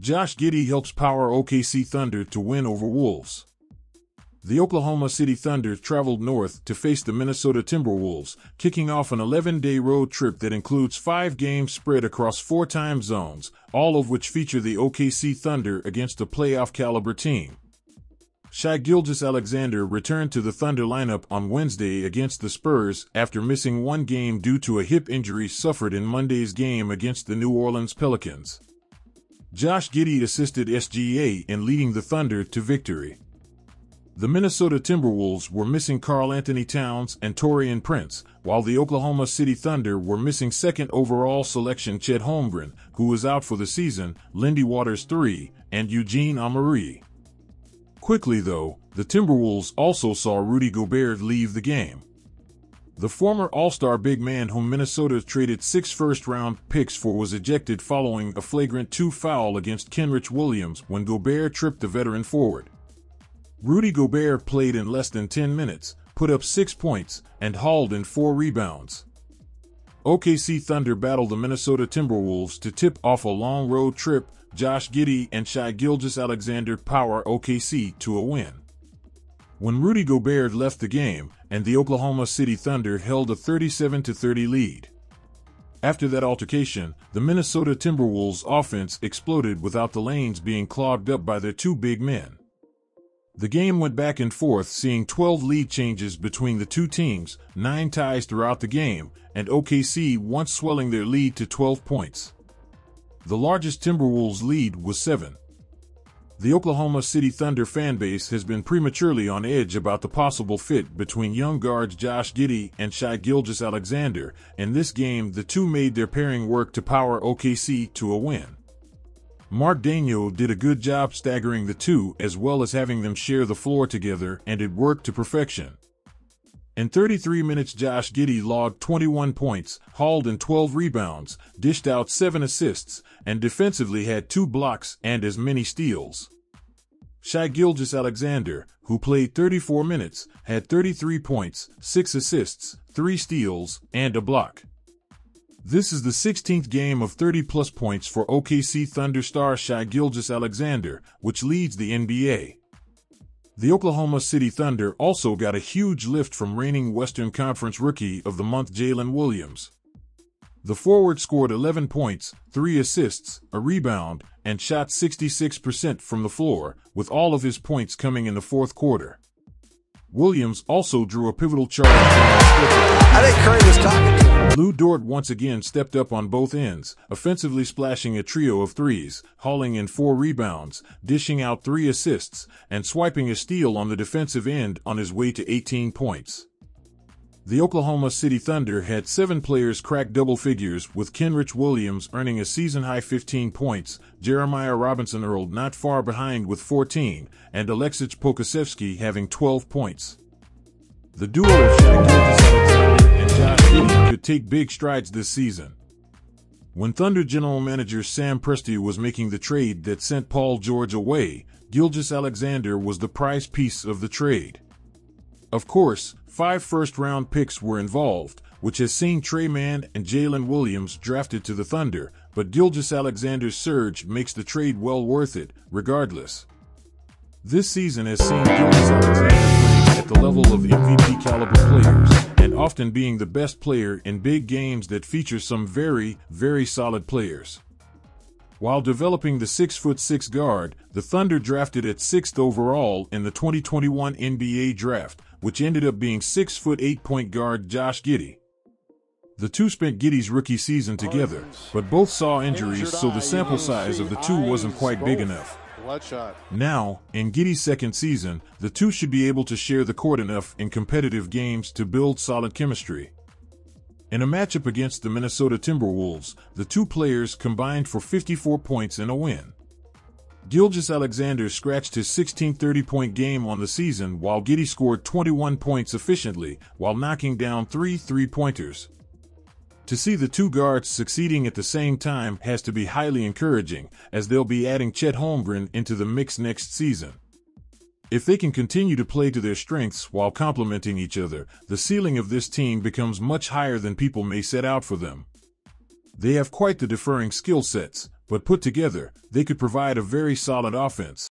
Josh Giddey helps power OKC Thunder to win over Wolves. The Oklahoma City Thunder traveled north to face the Minnesota Timberwolves, kicking off an 11-day road trip that includes 5 games spread across 4 time zones, all of which feature the OKC Thunder against a playoff-caliber team. Shai Gilgeous-Alexander returned to the Thunder lineup on Wednesday against the Spurs after missing 1 game due to a hip injury suffered in Monday's game against the New Orleans Pelicans. Josh Giddey assisted SGA in leading the Thunder to victory. The Minnesota Timberwolves were missing Karl-Anthony Towns and Taurean Prince, while the Oklahoma City Thunder were missing second overall selection Chet Holmgren, who was out for the season, Lindy Waters III, and Eugene Amari. Quickly though, the Timberwolves also saw Rudy Gobert leave the game. The former All-Star big man whom Minnesota traded 6 first-round picks for was ejected following a flagrant 2 foul against Kenrich Williams when Gobert tripped the veteran forward. Rudy Gobert played in less than 10 minutes, put up 6 points, and hauled in 4 rebounds. OKC Thunder battled the Minnesota Timberwolves to tip off a long road trip. Josh Giddey and Shai Gilgeous-Alexander power OKC to a win. When Rudy Gobert left the game, and the Oklahoma City Thunder held a 37-30 lead. After that altercation, the Minnesota Timberwolves offense exploded without the lanes being clogged up by their 2 big men. The game went back and forth, seeing 12 lead changes between the 2 teams, 9 ties throughout the game, and OKC once swelling their lead to 12 points. The largest Timberwolves lead was 7. The Oklahoma City Thunder fanbase has been prematurely on edge about the possible fit between young guards Josh Giddey and Shai Gilgeous-Alexander. In this game, the 2 made their pairing work to power OKC to a win. Mark Daigneault did a good job staggering the 2 as well as having them share the floor together, and it worked to perfection. In 33 minutes, Josh Giddey logged 21 points, hauled in 12 rebounds, dished out 7 assists, and defensively had 2 blocks and as many steals. Shai Gilgeous-Alexander, who played 34 minutes, had 33 points, 6 assists, 3 steals, and a block. This is the 16th game of 30-plus points for OKC Thunder star Shai Gilgeous-Alexander, which leads the NBA. The Oklahoma City Thunder also got a huge lift from reigning Western Conference Rookie of the Month Jalen Williams. The forward scored 11 points, 3 assists, a rebound, and shot 66% from the floor, with all of his points coming in the 4th quarter. Williams also drew a pivotal charge. I think Curry was talking to him. Lou Dort once again stepped up on both ends, offensively splashing a trio of 3s, hauling in 4 rebounds, dishing out 3 assists, and swiping a steal on the defensive end on his way to 18 points. The Oklahoma City Thunder had 7 players crack double figures, with Kenrich Williams earning a season-high 15 points, Jeremiah Robinson-Earl not far behind with 14, and Aleksej Pokusevski having 12 points. The duo of Shai Gilgeous-Alexander and Josh Giddey could take big strides this season. When Thunder general manager Sam Presti was making the trade that sent Paul George away, Gilgeous-Alexander was the prize piece of the trade. Of course, 5 first-round picks were involved, which has seen Trey Mann and Jalen Williams drafted to the Thunder, but Gilgeous-Alexander's surge makes the trade well worth it, regardless. This season has seen Gilgeous-Alexander playing at the level of MVP-caliber players, and often being the best player in big games that feature some very, very solid players. While developing the 6'6" guard, the Thunder drafted at 6th overall in the 2021 NBA Draft, which ended up being 6'8" point guard Josh Giddey. The 2 spent Giddey's rookie season together, but both saw injuries, so the sample size of the 2 wasn't quite big enough. Now, in Giddey's 2nd season, the 2 should be able to share the court enough in competitive games to build solid chemistry. In a matchup against the Minnesota Timberwolves, the 2 players combined for 54 points in a win. Gilgeous-Alexander scratched his 16th 30-point game on the season, while Giddey scored 21 points efficiently, while knocking down 3 3-pointers. To see the 2 guards succeeding at the same time has to be highly encouraging, as they'll be adding Chet Holmgren into the mix next season. If they can continue to play to their strengths while complementing each other, the ceiling of this team becomes much higher than people may set out for them. They have quite the differing skill sets, but put together, they could provide a very solid offense.